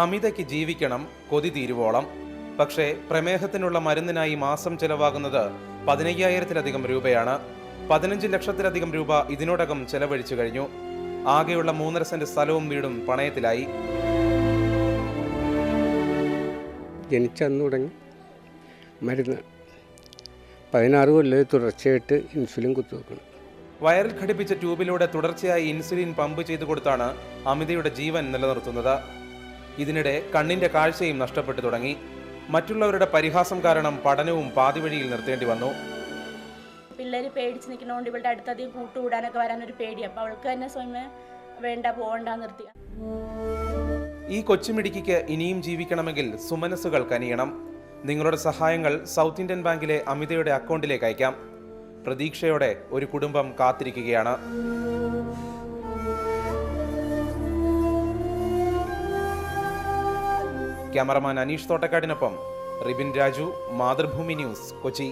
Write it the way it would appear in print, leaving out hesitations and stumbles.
അമിതയ്ക്ക് ജീവിക്കണം, കൊതി തീരുവോളം. പക്ഷേ പ്രമേഹത്തിനുള്ള മരുന്നിനായി മാസം ചെലവാകുന്നത് 15,000-ലധികം രൂപയാണ്. 15 ലക്ഷത്തിലധികം രൂപ ഇതിനോടകം ചെലവഴിച്ചു കഴിഞ്ഞു. ആകെയുള്ള 3.5 സെന്റ് സ്ഥലവും വീടും പണയത്തിലായി. ജനിച്ചന്ന് തുടങ്ങി മരുന്ന് 16 കൊല്ലം തുടർച്ചയായിട്ട് ഇൻസുലിൻ കുത്തിവെക്കണം. വയറിൽ ഘടിപ്പിച്ച ട്യൂബിലൂടെ തുടർച്ചയായി ഇൻസുലിൻ പമ്പ് ചെയ്തു കൊടുത്താണ് അമിതയുടെ ജീവൻ നിലനിർത്തുന്നത്. ഇതിനിടെ കണ്ണിന്റെ കാഴ്ചയും നഷ്ടപ്പെട്ടു തുടങ്ങി. മറ്റുള്ളവരുടെ പരിഹാസം കാരണം പഠനവും പാതിവഴിയിൽ നിർത്തേണ്ടി വന്നു. പിള്ളേർ പേടിച്ച് നിൽക്കുന്നതുകൊണ്ട് ഇവളുടെ അടുത്തധികം കൂട്ടുകൂടാനൊക്കെ വരാനൊരു പേടി. അപ്പോൾ അവൾക്ക് തന്നെ സ്വയം വേണ്ട, പോകണ്ട നിർത്തി. ഈ കൊച്ചുമിടിക്ക് ഇനിയും ജീവിക്കണമെങ്കിൽ സുമനസ്സുകൾ കനിയണം. നിങ്ങളുടെ സഹായങ്ങൾ സൗത്ത് ഇന്ത്യൻ ബാങ്കിലെ അമിതയുടെ അക്കൗണ്ടിലേക്ക് അയക്കാം. പ്രതീക്ഷയോടെ ഒരു കുടുംബം കാത്തിരിക്കുകയാണ്. ക്യാമറമാൻ അനീഷ് തോട്ടക്കാടിനൊപ്പം റിബിൻ രാജു, മാതൃഭൂമി ന്യൂസ്, കൊച്ചി.